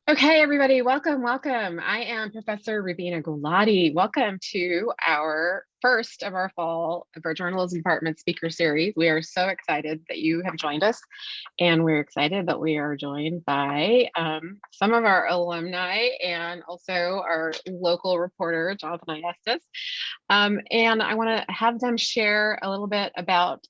Okay, everybody, welcome. I am Professor Rubina Gulati. Welcome to our first of our fall of our journalism department speaker series. We are so excited that you have joined us, and we're excited that we are joined by some of our alumni and also our local reporter, Jonathan Ayestas. And I want to have them share a little bit about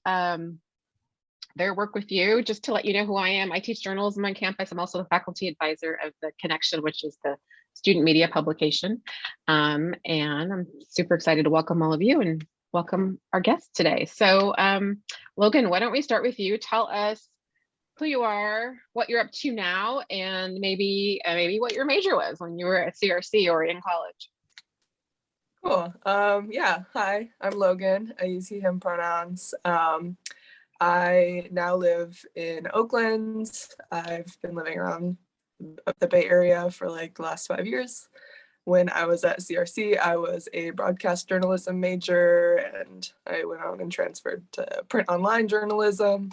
their work with you. Just to let you know who I am, I teach journalism on campus. I'm also the faculty advisor of the Connection, which is the student media publication. And I'm super excited to welcome all of you and welcome our guests today. So Logan, why don't we start with you? Tell us who you are, what you're up to now, and maybe what your major was when you were at CRC or in college. Cool. Yeah, hi, I'm Logan. I use he, him pronouns. I now live in Oakland. I've been living around the Bay Area for like the last 5 years. When I was at CRC, I was a broadcast journalism major, and I went on and transferred to print online journalism.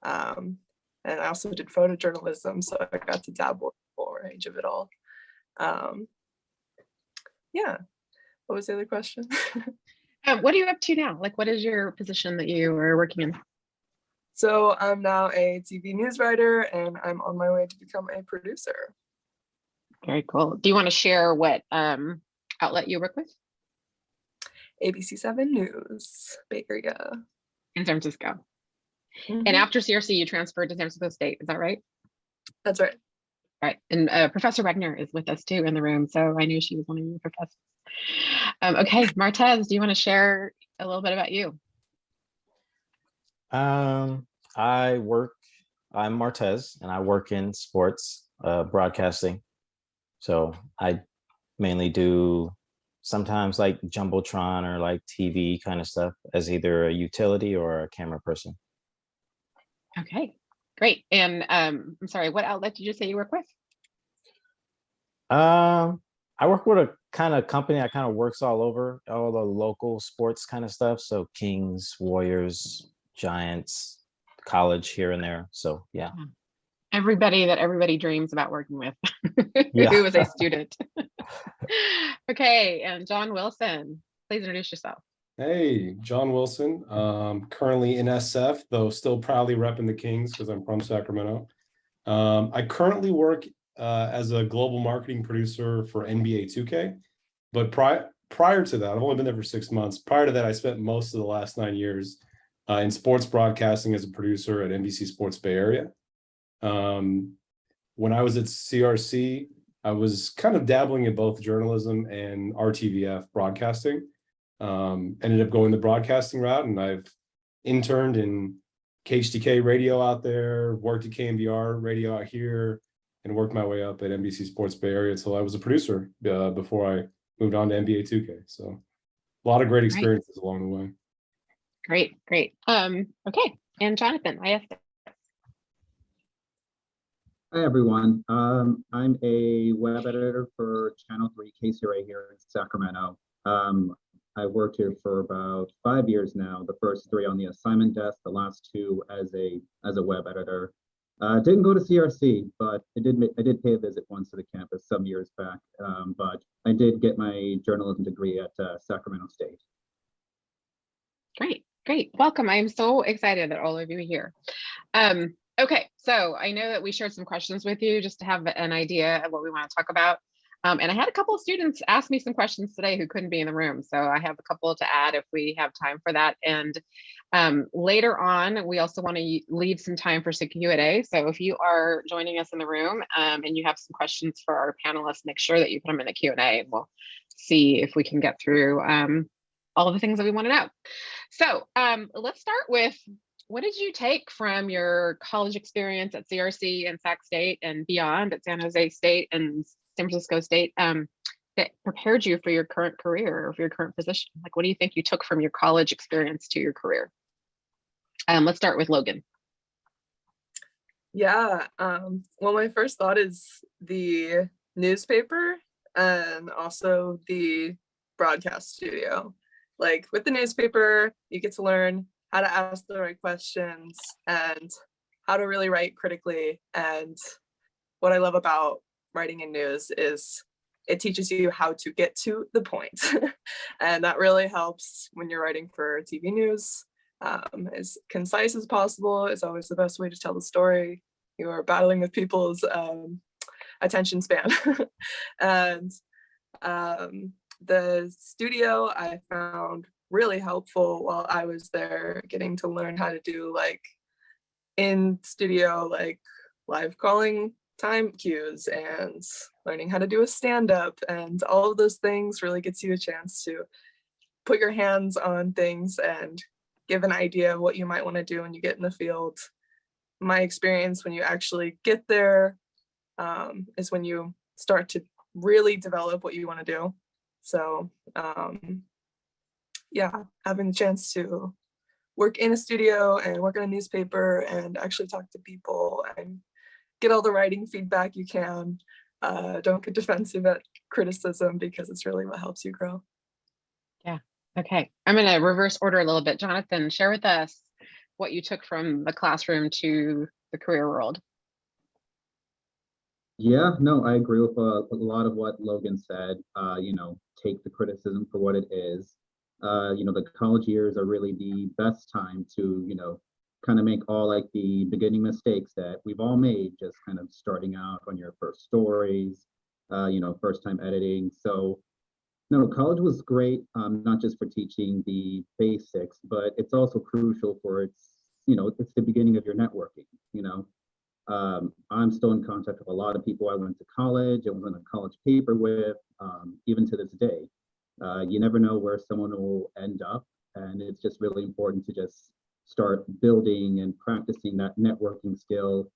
And I also did photojournalism, so I got to dabble in the full range of it all. Yeah, what was the other question? What are you up to now? Like, what is your position that you are working in? So I'm now a TV news writer, and I'm on my way to become a producer. Very cool. Do you want to share what outlet you work with? ABC7 News, Bay Area. In San Francisco. Mm-hmm. And after CRC, you transferred to San Francisco State. Is that right? That's right. All right. And Professor Wegner is with us too in the room. So I knew she was one of your professors. Okay, Martez, do you want to share a little bit about you? I'm Martez, and I work in sports broadcasting. So I mainly do sometimes like Jumbotron or like TV kind of stuff as either a utility or a camera person. Okay, great. And I'm sorry, what outlet did you say you work with? I work with a kind of company that kind of works all over all the local sports kind of stuff. So Kings, Warriors, Giants, college here and there. So yeah. Everybody that everybody dreams about working with who was a student. Okay, and Jon Wilson, please introduce yourself. Hey, Jon Wilson, currently in SF, though still proudly repping the Kings because I'm from Sacramento. I currently work as a global marketing producer for NBA 2K, but prior to that, I've only been there for 6 months. Prior to that, I spent most of the last 9 years in sports broadcasting as a producer at NBC Sports Bay Area. When I was at CRC, I was kind of dabbling in both journalism and RTVF broadcasting. Ended up going the broadcasting route, and I've interned in KHTK radio out there, worked at KMBR radio out here, and worked my way up at NBC Sports Bay Area until I was a producer before I moved on to NBA 2K. So a lot of great experiences along the way. Great. Okay, and Jonathan Ayestas. Hi, everyone. I'm a web editor for Channel 3 KCRA here in Sacramento. I worked here for about 5 years now, the first 3 on the assignment desk, the last 2 as a web editor. Didn't go to CRC, but I did pay a visit once to the campus some years back, but I did get my journalism degree at Sacramento State. Great. Welcome. I'm so excited that all of you are here. Okay, so I know that we shared some questions with you just to have an idea of what we want to talk about. And I had a couple of students ask me some questions today who couldn't be in the room. So I have a couple to add if we have time for that. And later on, we also want to leave some time for some Q&A. So if you are joining us in the room and you have some questions for our panelists, make sure that you put them in the Q&A, and we'll see if we can get through all of the things that we want to know. So let's start with, what did you take from your college experience at CRC and Sac State and beyond at San Jose State and San Francisco State that prepared you for your current career or for your current position? Like, what do you think you took from your college experience to your career? Let's start with Logan. Yeah, well, my first thought is the newspaper and also the broadcast studio. Like with the newspaper, you get to learn how to ask the right questions and how to really write critically. And what I love about writing in news is it teaches you how to get to the point. And that really helps when you're writing for TV news. As concise as possible is always the best way to tell the story. You are battling with people's attention span. And the studio I found really helpful while I was there, getting to learn how to do like in studio, like live calling time cues and learning how to do a stand-up, and all of those things really gets you a chance to put your hands on things and give an idea of what you might want to do when you get in the field. My experience when you actually get there is when you start to really develop what you want to do. So yeah, having the chance to work in a studio and work in a newspaper and actually talk to people and get all the writing feedback you can. Don't get defensive at criticism, because it's really what helps you grow. Yeah. Okay. I'm going to reverse order a little bit. Jonathan, share with us what you took from the classroom to the career world. Yeah, no, I agree with a lot of what Logan said. You know, take the criticism for what it is. You know, the college years are really the best time to, you know, kind of make all like the beginning mistakes that we've all made, just kind of starting out on your first stories, you know, first time editing. So no, college was great, not just for teaching the basics, but it's also crucial for its, you know, it's the beginning of your networking, you know. I'm still in contact with a lot of people I went to college and was in a college paper with, even to this day. You never know where someone will end up, and it's just really important to just start building and practicing that networking skill.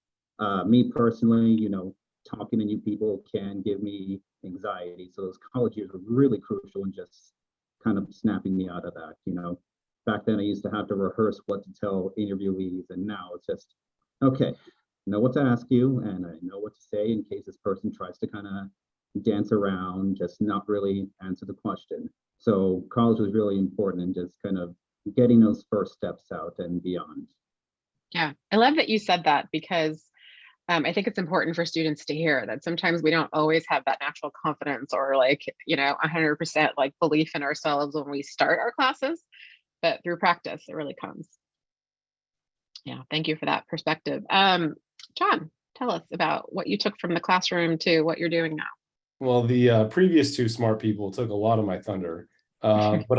Me personally, you know, talking to new people can give me anxiety. So those college years were really crucial in just kind of snapping me out of that, you know. Back then I used to have to rehearse what to tell interviewees, and now it's just, okay, I know what to ask you and I know what to say in case this person tries to kind of dance around, just not really answer the question. So college was really important in just kind of getting those first steps out and beyond. Yeah, I love that you said that, because I think it's important for students to hear that sometimes we don't always have that natural confidence or like, you know, 100% like belief in ourselves when we start our classes, but through practice, it really comes. Yeah, thank you for that perspective. Jon, tell us about what you took from the classroom to what you're doing now. Well, the previous two smart people took a lot of my thunder, but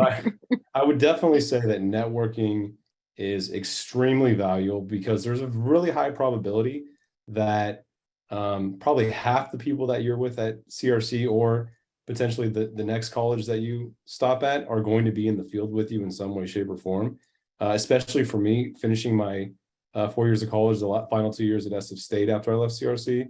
I would definitely say that networking is extremely valuable, because there's a really high probability that probably half the people that you're with at CRC, or potentially the next college that you stop at, are going to be in the field with you in some way, shape, or form. Especially for me, finishing my 4 years of college, the final 2 years at SF State after I left CRC.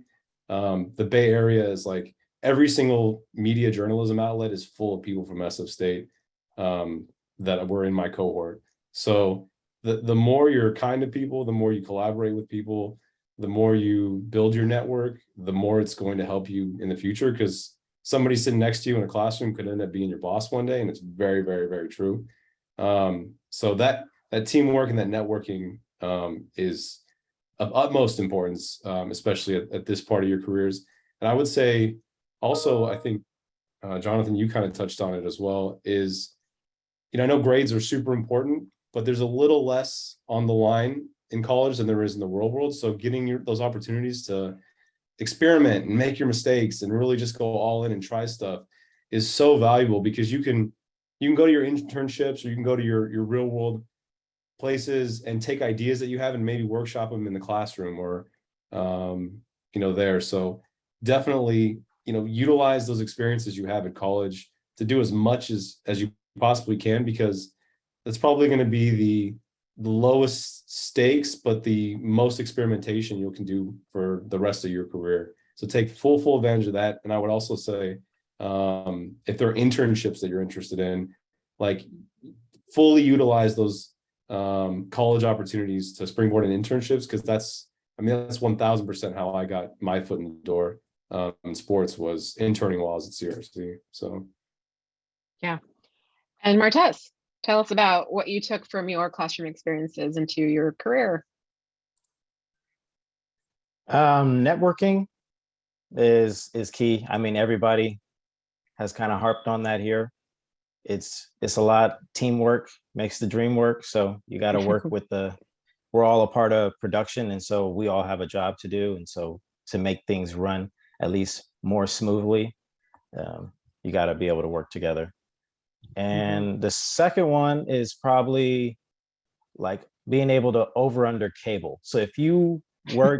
The Bay Area is like, every single media journalism outlet is full of people from SF State that were in my cohort. So the more you're kind to people, the more you collaborate with people, the more you build your network, the more it's going to help you in the future, because somebody sitting next to you in a classroom could end up being your boss one day, and it's very, very, very true. So that teamwork and that networking is of utmost importance, especially at this part of your careers. And I would say also, I think, Jonathan, you kind of touched on it as well, is, you know, I know grades are super important, but there's a little less on the line in college than there is in the real world. So getting those opportunities to experiment and make your mistakes and really just go all in and try stuff is so valuable, because you can go to your internships, or you can go to your real world places and take ideas that you have and maybe workshop them in the classroom, or you know, there. So definitely, you know, utilize those experiences you have at college to do as much as you possibly can, because that's probably going to be the lowest stakes, but the most experimentation you can do for the rest of your career. So take full advantage of that. And I would also say, if there are internships that you're interested in, like, fully utilize those college opportunities to springboard in internships, because that's 1000% how I got my foot in the door in sports, was interning while I was at CRC. So Yeah. And Martez, tell us about what you took from your classroom experiences into your career. Networking is key. I mean, everybody has kind of harped on that here. It's a lot. Teamwork makes the dream work. So you got to work with we're all a part of production, and so we all have a job to do. And so to make things run at least more smoothly, you got to be able to work together. And the second one is probably like being able to over under cable. So if you were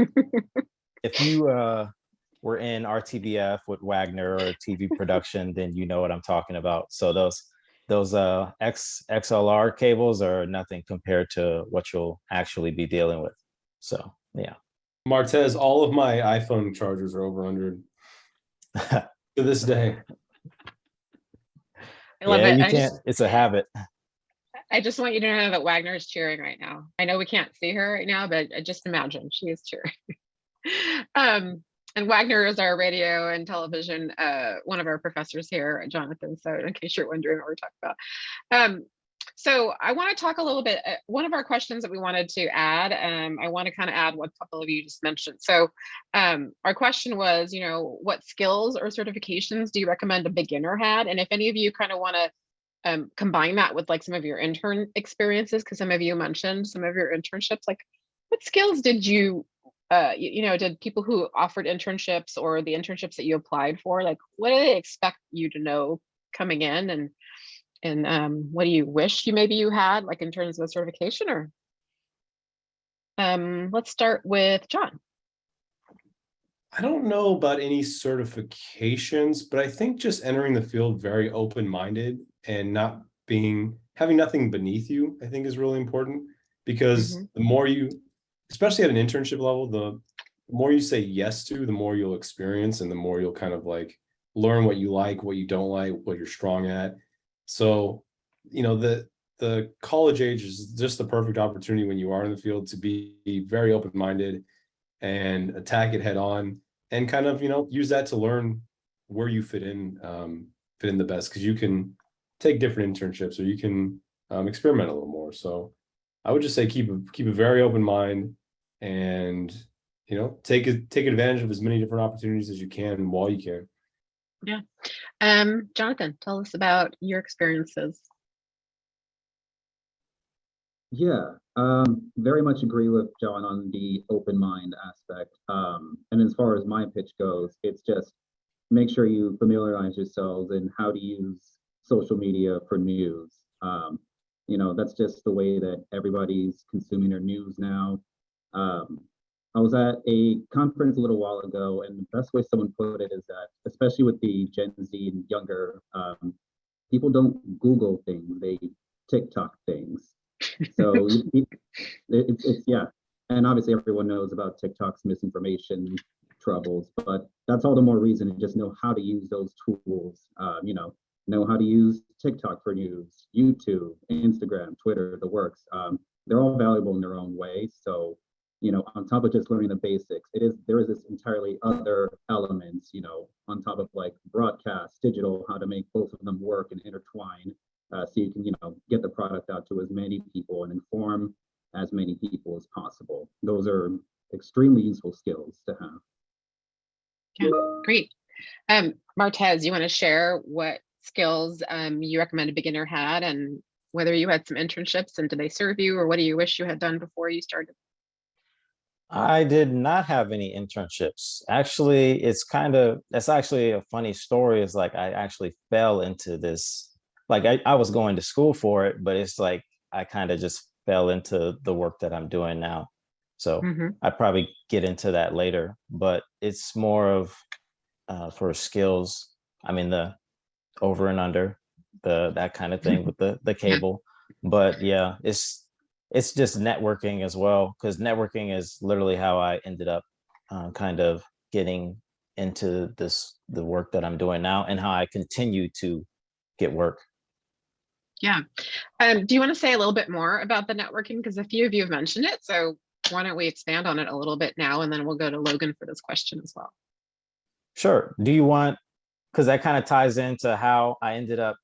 in RTBF with Wagner or TV production, then you know what I'm talking about. So those XLR cables are nothing compared to what you'll actually be dealing with. So yeah. Martez, all of my iPhone chargers are over 100 to this day. I love Yeah, it. you can't. It's a habit. I just want you to know that Wagner is cheering right now. I know we can't see her right now, but just imagine she is cheering. And Wagner is our radio and television, one of our professors here, Jonathan. So in case you're wondering what we're talking about. So I want to talk a little bit, one of our questions that we wanted to add, I want to kind of add what a couple of you just mentioned. So our question was, what skills or certifications do you recommend a beginner had? And if any of you kind of want to combine that with like some of your intern experiences, because some of you mentioned some of your internships, like what skills did you, did people who offered internships or the internships that you applied for, like what do they expect you to know coming in, and what do you wish you had, like in terms of a certification? Or let's start with John. I don't know about any certifications, but I think just entering the field very open-minded and having nothing beneath you, I think is really important, because the more you, especially at an internship level, the more you say yes to, the more you'll experience, and the more you'll kind of like learn what you like, what you don't like, what you're strong at. So, the college age is just the perfect opportunity when you are in the field to be very open-minded and attack it head on, and kind of, use that to learn where you fit in the best, because you can take different internships, or you can experiment a little more. So I would just say keep a very open mind, and take advantage of as many different opportunities as you can while you can. Yeah. Jonathan, tell us about your experiences. Yeah, very much agree with John on the open mind aspect. And as far as my pitch goes, it's just make sure you familiarize yourselves in how to use social media for news. That's just the way that everybody's consuming their news now. I was at a conference a little while ago, and the best way someone put it is that, especially with the Gen Z and younger, people don't Google things, they TikTok things. So it's yeah, and obviously everyone knows about TikTok's misinformation troubles, but that's all the more reason to just know how to use those tools. Know how to use TikTok for news, YouTube, Instagram, Twitter, the works. They're all valuable in their own way. So, on top of just learning the basics, there is this entirely other elements, on top of like broadcast, digital, how to make both of them work and intertwine. So you can, get the product out to as many people and inform as many people as possible. Those are extremely useful skills to have. Yeah, great. Martez, you want to share what skills you recommend a beginner had, and whether you had some internships and did they serve you, or what do you wish you had done before you started? I did not have any internships. Actually, that's actually a funny story. It's like I actually fell into this. Like I was going to school for it, but it's like I kind of just fell into the work that I'm doing now. So I'd probably get into that later, but it's more of for skills. I mean, the over and under, that kind of thing with the cable. But yeah, it's just networking as well, because networking is literally how I ended up kind of getting into the work that I'm doing now, and how I continue to get work. Yeah. Do you want to say a little bit more about the networking? Because a few of you have mentioned it. So why don't we expand on it a little bit now, and then we'll go to Logan for this question as well. Sure. Do you want, because that kind of ties into how I ended up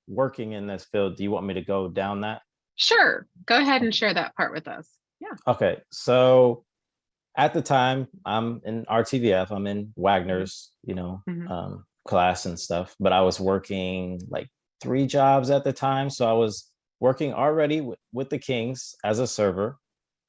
working in this field. Do you want me to go down that? Sure. Go ahead and share that part with us. Yeah. Okay. So at the time, I'm in RTVF, I'm in Wagner's, Mhm. class and stuff, but I was working like 3 jobs at the time. So I was working already with the Kings as a server.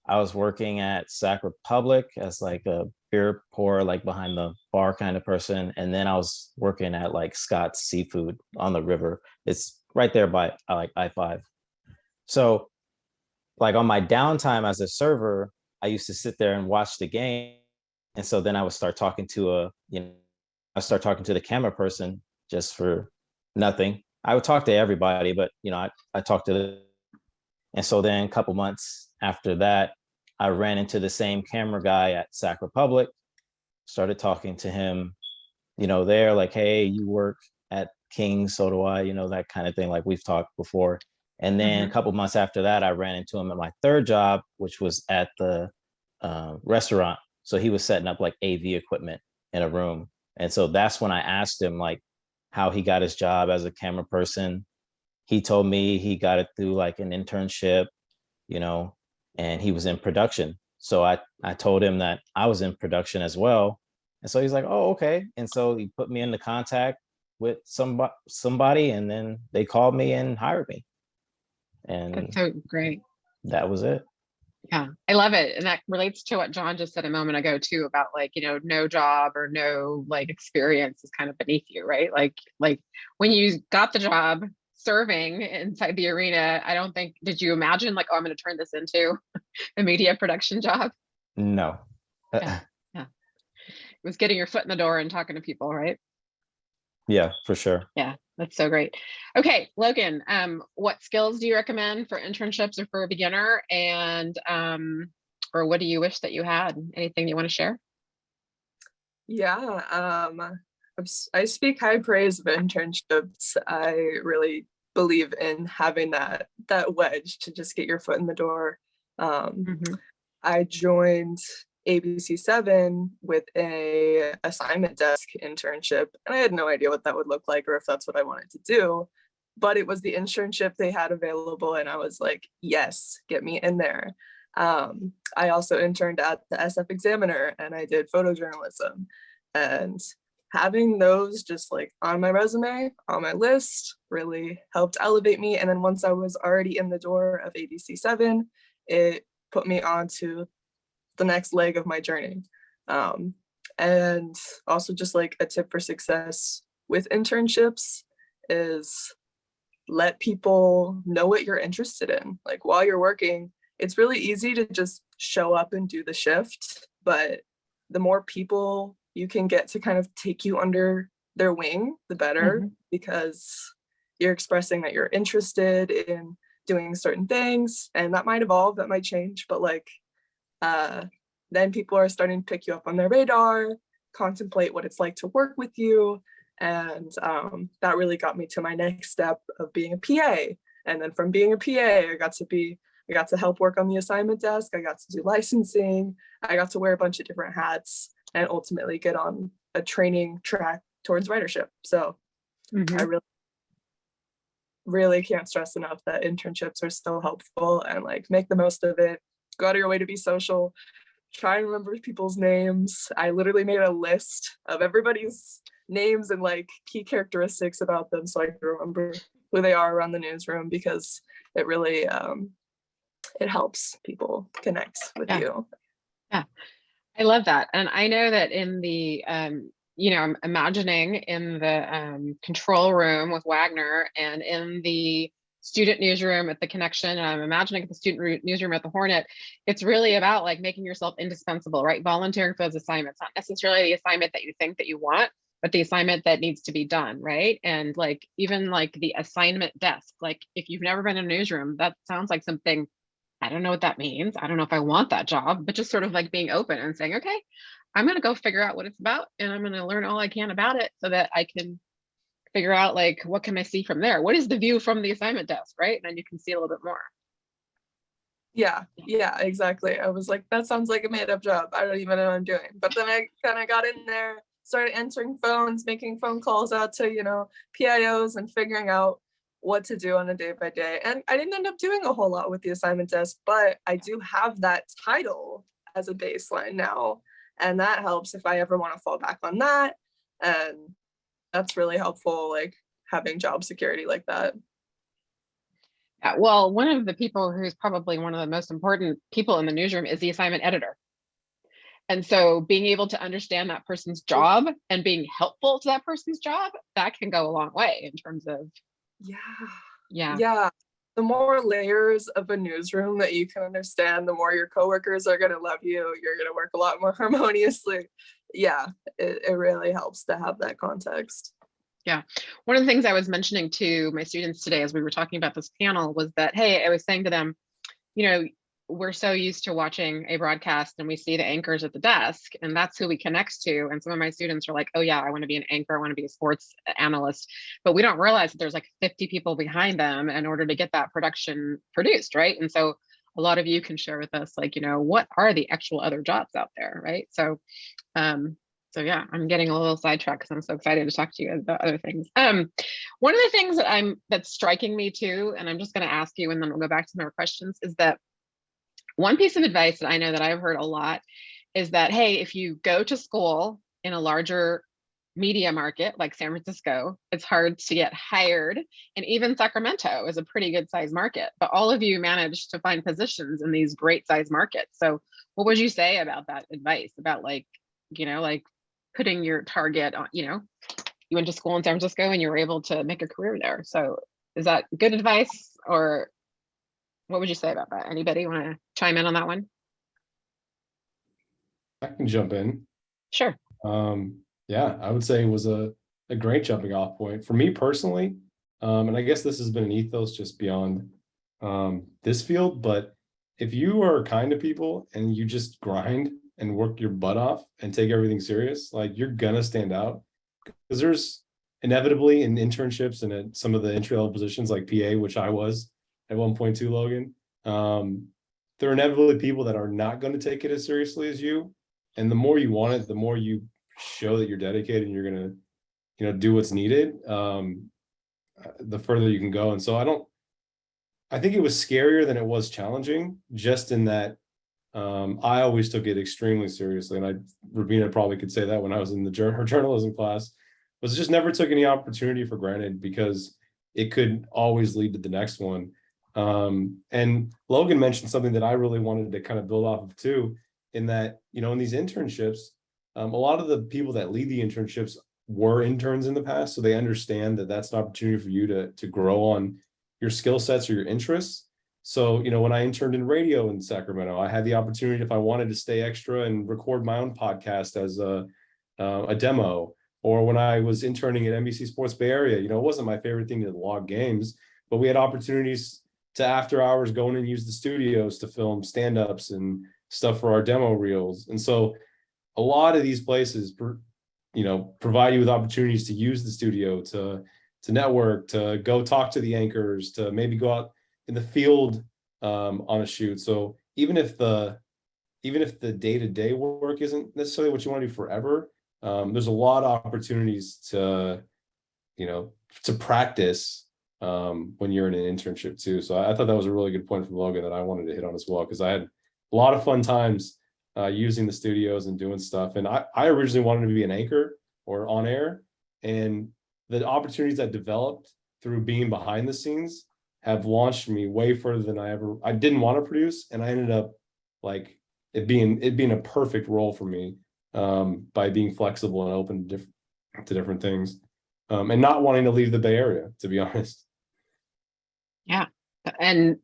I was working at Sac Republic as like a beer pourer, like behind the bar kind of person. And then I was working at like Scott's Seafood on the river. It's right there by like I-5. So like on my downtime as a server, I used to sit there and watch the game. And so then I would start talking to I start talking to the camera person just for nothing. I would talk to everybody, but I talked to and so then a couple months after that, I ran into the same camera guy at Sac Republic, started talking to him, there like, hey, you work at King, so do I, that kind of thing. Like we've talked before. And then a Mhm. couple months after that, I ran into him at my third job, which was at the restaurant. So he was setting up like AV equipment in a room. And so that's when I asked him like how he got his job as a camera person. He told me he got it through like an internship, you know, and he was in production. So I told him that I was in production as well. And so he's like, oh, okay. And so he put me into contact with somebody, and then they called me and hired me. That's And so great. that was it. Yeah, I love it. And that relates to what John just said a moment ago too, about like, no job or no like experience is kind of beneath you, right? Like when you got the job serving inside the arena, I don't think, did you imagine like, oh, I'm going to turn this into a media production job? No. Yeah. Yeah. It was getting your foot in the door and talking to people, right? Yeah, for sure. Yeah, that's so great. Okay, Logan, what skills do you recommend for internships or for a beginner? And or what do you wish that you had? Anything you want to share? Yeah, I speak high praise of internships. I really believe in having that wedge to just get your foot in the door. Mm-hmm. I joined ABC7 with a assignment desk internship, and I had no idea what that would look like or if that's what I wanted to do. But it was the internship they had available, and I was like, yes, get me in there. I also interned at the SF Examiner, and I did photojournalism. And having those just like on my resume, on my list, really helped elevate me. And then once I was already in the door of ABC7, it put me on to the next leg of my journey. And also just like a tip for success with internships is let people know what you're interested in. Like while you're working, it's really easy to just show up and do the shift, but the more people you can get to kind of take you under their wing, the better, Mm-hmm. because you're expressing that you're interested in doing certain things, and that might evolve, that might change, but like then people are starting to pick you up on their radar, contemplate what it's like to work with you. And that really got me to my next step of being a PA. And then from being a PA, I got to help work on the assignment desk. I got to do licensing. I got to wear a bunch of different hats and ultimately get on a training track towards writership. So Mm-hmm. I really can't stress enough that internships are so helpful, and like make the most of it. Go out of your way to be social. Try and remember people's names. I literally made a list of everybody's names and like key characteristics about them so I can remember who they are around the newsroom, because it really it helps people connect with you. Yeah, I love that. And I know that in the I'm imagining in the control room with Wagner and in the student newsroom at the Connection, and I'm imagining at the student newsroom at the Hornet, it's really about like making yourself indispensable, right? Volunteering for those assignments, not necessarily the assignment that you think that you want, but the assignment that needs to be done, right? And like even like the assignment desk, like if you've never been in a newsroom, that sounds like something, I don't know what that means. I don't know if I want that job, but just sort of like being open and saying, okay, I'm going to go figure out what it's about, and I'm going to learn all I can about it so that I can figure out like, what can I see from there? What is the view from the assignment desk, right? And then you can see a little bit more. Yeah, exactly. I was like, that sounds like a made up job. I don't even know what I'm doing. But then I kind of got in there, started answering phones, making phone calls out to, PIOs and figuring out what to do on a day by day. And I didn't end up doing a whole lot with the assignment desk, but I do have that title as a baseline now. And that helps if I ever want to fall back on that. And that's really helpful, like having job security like that. Yeah, well, one of the people who's probably one of the most important people in the newsroom is the assignment editor. And so being able to understand that person's job and being helpful to that person's job, that can go a long way in terms of, Yeah. The more layers of a newsroom that you can understand, the more your coworkers are going to love you. You're going to work a lot more harmoniously. Yeah, it really helps to have that context. Yeah. One of the things I was mentioning to my students today as we were talking about this panel was that, hey, I was saying to them, you know, we're so used to watching a broadcast and we see the anchors at the desk and that's who we connect to. And some of my students are like, oh yeah, I want to be an anchor. I want to be a sports analyst, but we don't realize that there's like 50 people behind them in order to get that production produced. Right. And so a lot of you can share with us, like, you know, what are the actual other jobs out there? Right. So, yeah, I'm getting a little sidetracked because I'm so excited to talk to you about other things. One of the things that's striking me too, and I'm just going to ask you and then we'll go back to more questions, is that one piece of advice that I know that I've heard a lot is that, hey, if you go to school in a larger media market like San Francisco, it's hard to get hired. And even Sacramento is a pretty good size market, but all of you managed to find positions in these great size markets. So what would you say about that advice about, like, you know, like putting your target on, you know, you went to school in San Francisco and you were able to make a career there. So is that good advice, or what would you say about that? Anybody want to chime in on that one? I can jump in. Sure. Yeah, I would say it was a great jumping off point for me personally. And I guess this has been an ethos just beyond this field, but if you are kind to people and you just grind and work your butt off and take everything serious, like, you're gonna stand out. Because there's inevitably in internships and at some of the entry-level positions like PA, which I was at 1.2, Logan, there are inevitably people that are not going to take it as seriously as you. And the more you want it, the more you show that you're dedicated and you're going to, you know, do what's needed, the further you can go. And so I think it was scarier than it was challenging, just in that I always took it extremely seriously. And Rubina probably could say that when I was in her journalism class, was just never took any opportunity for granted because it could always lead to the next one. And Logan mentioned something that I really wanted to kind of build off of too, in that, you know, in these internships, a lot of the people that lead the internships were interns in the past. So they understand that that's an opportunity for you to grow on your skill sets or your interests. So, you know, when I interned in radio in Sacramento, I had the opportunity, if I wanted to stay extra and record my own podcast as a demo, or when I was interning at NBC Sports Bay Area, you know, it wasn't my favorite thing to log games, but we had opportunities to after hours go in and use the studios to film stand-ups and stuff for our demo reels. And so a lot of these places, you know, provide you with opportunities to use the studio, to network, to go talk to the anchors, to maybe go out in the field on a shoot. So even if the day-to-day work isn't necessarily what you want to do forever, there's a lot of opportunities to, you know, to practice when you're in an internship too. So I thought that was a really good point from Logan that I wanted to hit on as well, because I had a lot of fun times using the studios and doing stuff. And I originally wanted to be an anchor or on air, and the opportunities that developed through being behind the scenes have launched me way further than I didn't want to produce. And I ended up like it being a perfect role for me by being flexible and open to different things and not wanting to leave the Bay Area, to be honest. Yeah. And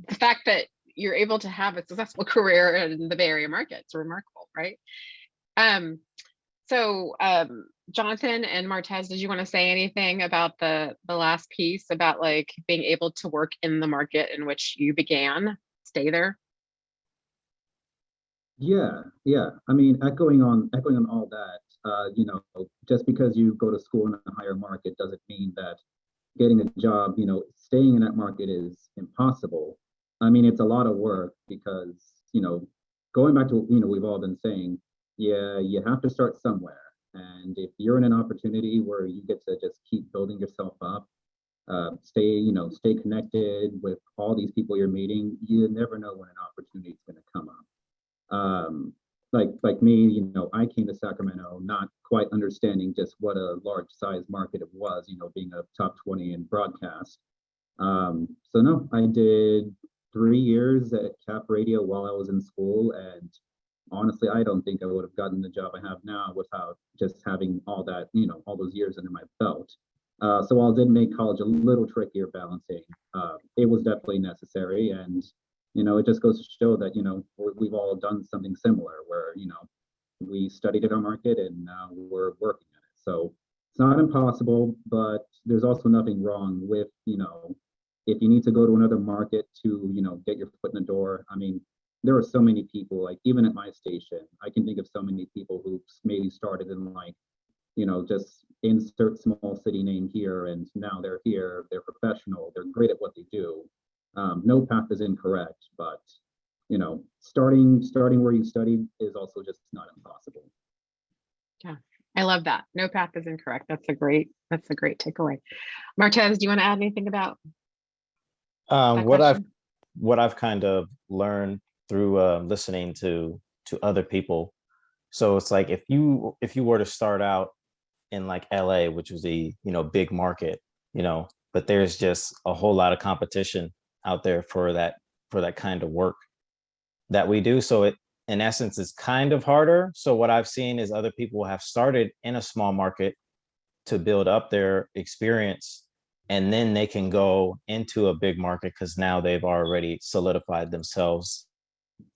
the fact that you're able to have a successful career in the Bay Area market is remarkable, right? So Jonathan and Martez, did you want to say anything about the last piece about like being able to work in the market in which you began, stay there? Yeah. I mean, echoing on all that, you know, just because you go to school in a higher market doesn't mean that getting a job, you know, staying in that market is impossible. I mean, it's a lot of work because, you know, going back to what, you know, we've all been saying, yeah, you have to start somewhere. And if you're in an opportunity where you get to just keep building yourself up, stay connected with all these people you're meeting, you never know when an opportunity is going to come up. Like me, you know, I came to Sacramento not quite understanding just what a large size market it was, you know, being a top 20 in broadcast. So no, I did 3 years at Cap Radio while I was in school, and honestly, I don't think I would have gotten the job I have now without just having all that, you know, all those years under my belt. So while it did make college a little trickier balancing, it was definitely necessary. And, you know, it just goes to show that, you know, we've all done something similar where, you know, we studied at our market and now we're working at it. So it's not impossible, but there's also nothing wrong with, you know, if you need to go to another market to, you know, get your foot in the door. I mean, there are so many people, like even at my station, I can think of so many people who maybe started in like, you know, just insert small city name here, and now they're here, they're professional, they're great at what they do. No path is incorrect, but you know, starting where you studied is also just not impossible. Yeah, I love that. No path is incorrect. That's a great takeaway. Martez, do you want to add anything about that What question? I've kind of learned through listening to other people. So it's like if you were to start out in like LA, which was a, you know, big market, you know, but there's just a whole lot of competition out there for that kind of work that we do. So it, in essence, is kind of harder. So what I've seen is other people have started in a small market to build up their experience, and then they can go into a big market because now they've already solidified themselves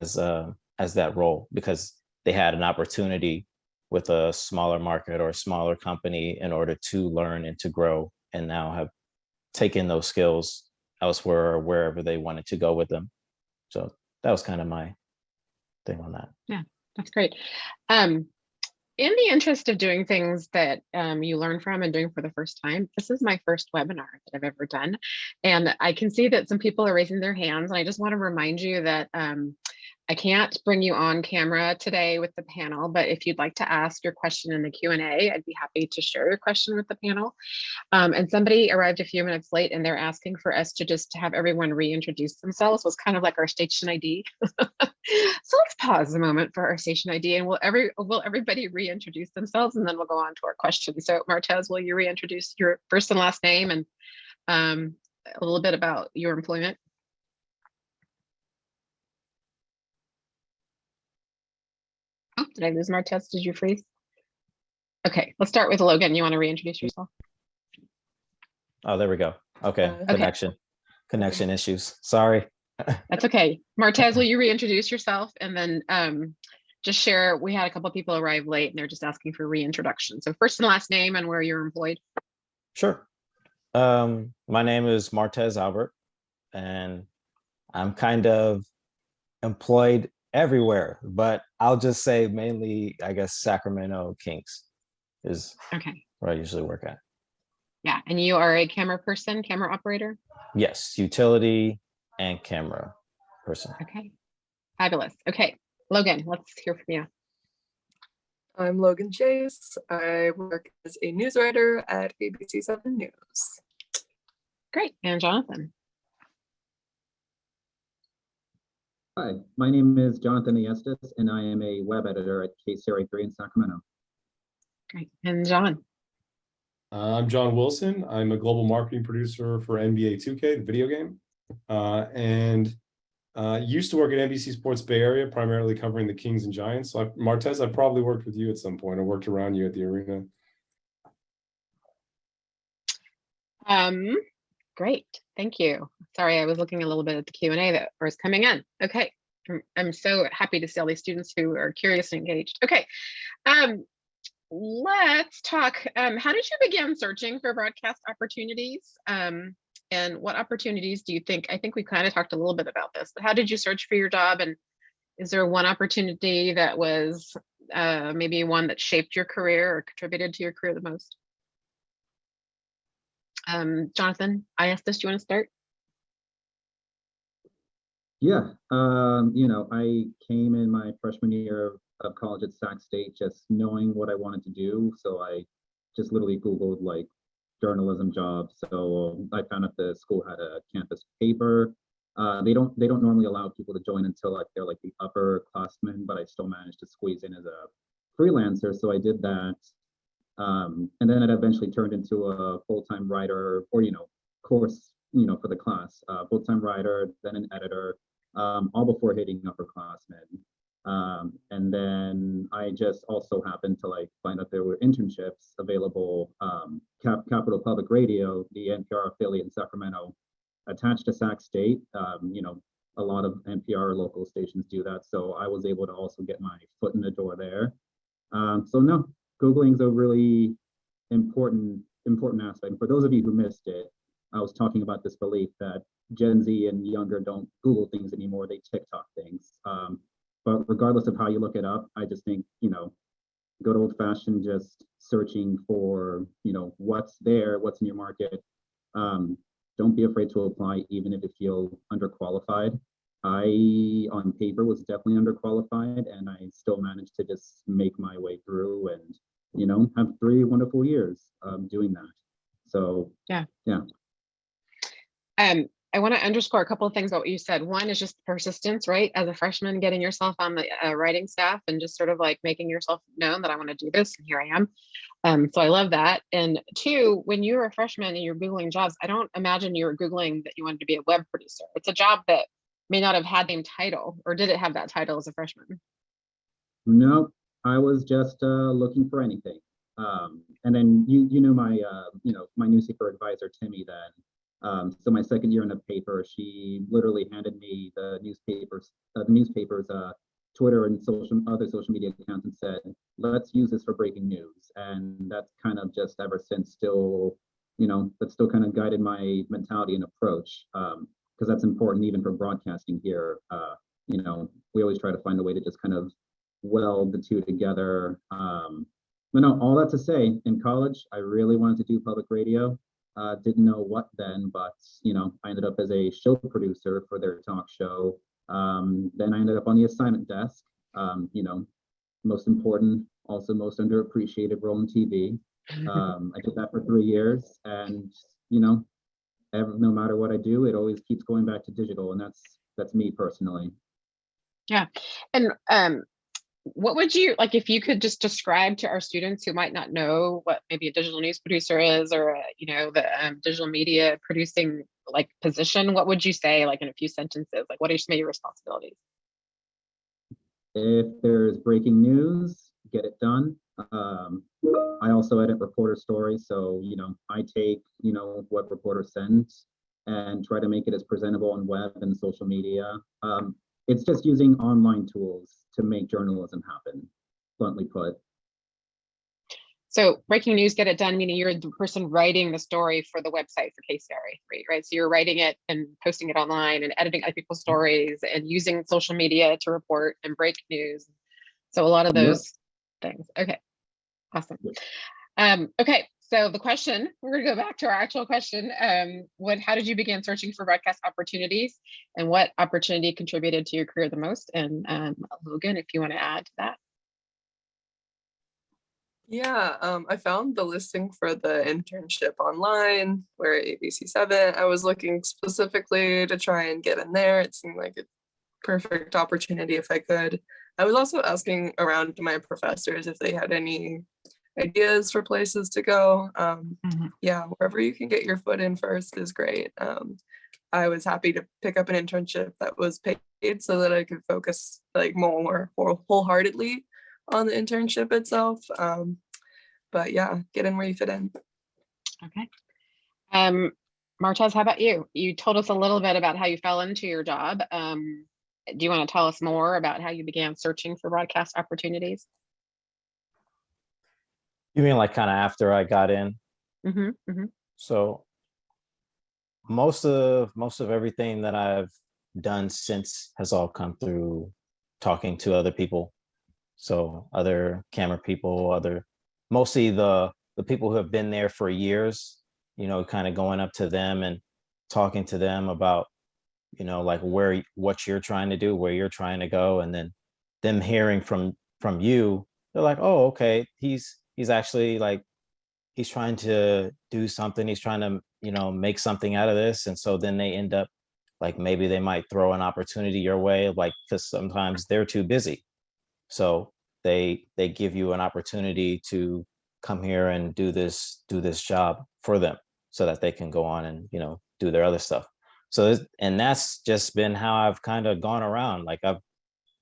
as that role, because they had an opportunity with a smaller market or a smaller company in order to learn and to grow, and now have taken those skills elsewhere or wherever they wanted to go with them. So that was kind of my thing on that. Yeah, that's great. In the interest of doing things that you learn from and doing for the first time, this is my first webinar that I've ever done. And I can see that some people are raising their hands. And I just want to remind you that I can't bring you on camera today with the panel, but if you'd like to ask your question in the Q&A, I'd be happy to share your question with the panel. And somebody arrived a few minutes late and they're asking for us to just have everyone reintroduce themselves. It was kind of like our station ID. So let's pause a moment for our station ID, and will everybody reintroduce themselves, and then we'll go on to our questions. So Martez, will you reintroduce your first and last name and a little bit about your employment? Oh, did I lose Martez? Did you freeze? Okay, let's start with Logan. You want to reintroduce yourself? Oh, there we go. Okay, Okay. connection issues. Sorry. That's okay. Martez, will you reintroduce yourself, and then just share, we had a couple of people arrive late and they're just asking for reintroduction. So first and last name and where you're employed. Sure. My name is Martez Albert, and I'm kind of employed everywhere, but I'll just say mainly, I guess, Sacramento Kings is Okay. where I usually work at. Yeah, and you are a camera person, camera operator? Yes, utility and camera person. Okay, fabulous. Okay, Logan, let's hear from you. I'm Logan Chase. I work as a news writer at ABC 7 News. Great, and Jonathan. Hi, my name is Jonathan Ayestas, and I am a web editor at CRC in Sacramento. Great, and Jon. I'm Jon Wilson. I'm a global marketing producer for NBA 2K, the video game, and used to work at NBC Sports Bay Area, primarily covering the Kings and Giants. So Martez, I probably worked with you at some point. I worked around you at the arena. Great, thank you. Sorry, I was looking a little bit at the Q&A that was coming in. Okay, I'm so happy to see all these students who are curious and engaged. Okay, let's talk. How did you begin searching for broadcast opportunities? And what opportunities do you think? I think we kind of talked a little bit about this, but how did you search for your job? And is there one opportunity that was maybe one that shaped your career or contributed to your career the most? Jonathan Ayestas, do you want to start? Yeah, you know, I came in my freshman year of college at Sac State just knowing what I wanted to do. So I just literally Googled like journalism jobs. So I found out the school had a campus paper. they don't normally allow people to join until like they're like the upperclassmen, but I still managed to squeeze in as a freelancer. So I did that. And then it eventually turned into a full-time writer or, course, for the class, full-time writer, then an editor, all before hitting upperclassmen. And then I just also happened to like find out there were internships available. Capital Public Radio, the NPR affiliate in Sacramento, attached to Sac State. A lot of NPR local stations do that. So I was able to also get my foot in the door there. So no, Googling is a really important aspect. And for those of you who missed it, I was talking about this belief that Gen Z and younger don't Google things anymore, they TikTok things. But regardless of how you look it up, I just think, good old fashioned just searching for, what's there, what's in your market. Don't be afraid to apply, even if you feel underqualified. I, on paper, was definitely underqualified, and I still managed to just make my way through and, have 3 wonderful years doing that. So, yeah. I want to underscore a couple of things about what you said. One is just persistence, right? As a freshman, getting yourself on the writing staff and just sort of like making yourself known that I want to do this, and here I am. So I love that. And 2, when you were a freshman and you're Googling jobs, I don't imagine you were Googling that you wanted to be a web producer. It's a job that may not have had the same title, or did it have that title as a freshman? No, I was just looking for anything. And then you knew my my newspaper advisor Timmy then. So my second year in the paper, she literally handed me the newspaper's Twitter and other social media accounts and said, let's use this for breaking news. And that's kind of just ever since still, that still kind of guided my mentality and approach, because that's important even for broadcasting here. We always try to find a way to just kind of weld the two together. But no, all that to say, in college, I really wanted to do public radio. Didn't know what then, but I ended up as a show producer for their talk show. Then I ended up on the assignment desk. Most important, also most underappreciated role in TV. I did that for 3 years, and no matter what I do, it always keeps going back to digital, and that's me personally. Yeah, and what would you like if you could just describe to our students who might not know what maybe a digital news producer is, or the digital media producing like position? What would you say, like in a few sentences? Like, what are some of your responsibilities? If there's breaking news, get it done. I also edit reporter stories, so I take what reporters send and try to make it as presentable on web and social media. It's just using online tools to make journalism happen, bluntly put. So breaking news, get it done, meaning you're the person writing the story for the website for CRC, right? So you're writing it and posting it online and editing other people's stories and using social media to report and break news. So a lot of those things. Okay, awesome. Okay, so the question, we're going to go back to our actual question. How did you begin searching for broadcast opportunities, and what opportunity contributed to your career the most? And Logan, if you want to add to that. Yeah, I found the listing for the internship online. We're at ABC7. I was looking specifically to try and get in there. It seemed like a perfect opportunity if I could. I was also asking around to my professors if they had any ideas for places to go. Yeah, wherever you can get your foot in first is great. I was happy to pick up an internship that was paid so that I could focus like more wholeheartedly on the internship itself. But yeah, get in where you fit in. Okay. Martez, how about you? You told us a little bit about how you fell into your job. Do you want to tell us more about how you began searching for broadcast opportunities? You mean like kind of after I got in? So most of everything that I've done since has all come through talking to other people. So other camera people, mostly the people who have been there for years, kind of going up to them and talking to them about, like what you're trying to do, where you're trying to go. And then them hearing from you, they're like, oh, okay, he's actually like, he's trying to do something. He's trying to, make something out of this. And so then they end up like maybe they might throw an opportunity your way, like, because sometimes they're too busy. So they give you an opportunity to come here and do this job for them so that they can go on and, you know, do their other stuff. So and that's just been how I've kind of gone around. Like I've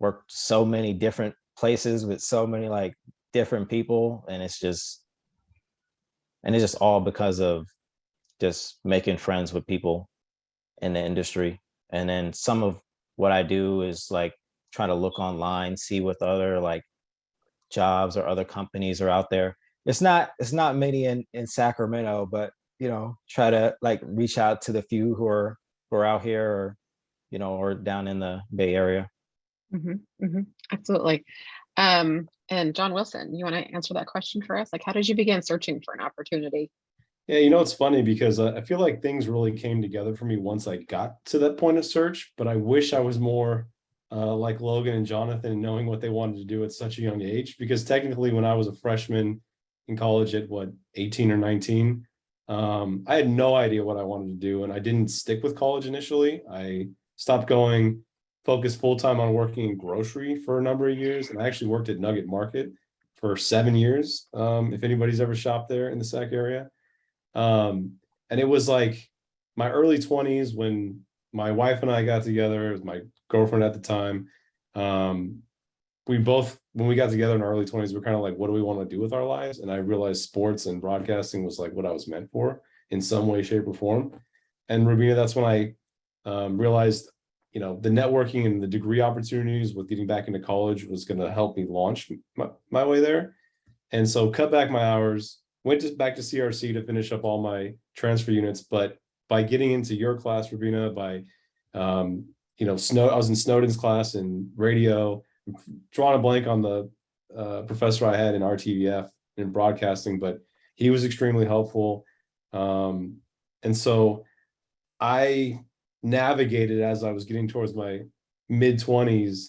worked so many different places with so many like different people, and it's just all because of just making friends with people in the industry. And then some of what I do is like try to look online, see what other like jobs or other companies are out there. It's not many in Sacramento, but you know, try to like reach out to the few who are out here, or you know, or down in the Bay Area. Absolutely. And Jon Wilson, you want to answer that question for us? Like, how did you begin searching for an opportunity? Yeah, you know, it's funny because I feel like things really came together for me once I got to that point of search, but I wish I was more like Logan and Jonathan, knowing what they wanted to do at such a young age, because technically when I was a freshman in college at 18 or 19, I had no idea what I wanted to do, and I didn't stick with college initially. I stopped going, focused full-time on working in grocery for a number of years, and I actually worked at Nugget Market for 7 years, if anybody's ever shopped there in the Sac area. And it was like my early 20s when my wife and I got together. It was my girlfriend at the time. We both, when we got together in our early 20s, we're kind of like, what do we want to do with our lives? And I realized sports and broadcasting was like what I was meant for in some way, shape, or form. And Rubina, that's when I realized, you know, the networking and the degree opportunities with getting back into college was going to help me launch my way there. And so cut back my hours, went back to CRC to finish up all my transfer units. But by getting into your class, Rubina, by, you know, I was in Snowden's class in radio, drawing a blank on the professor I had in RTVF in broadcasting, but he was extremely helpful. And so I navigated as I was getting towards my mid-20s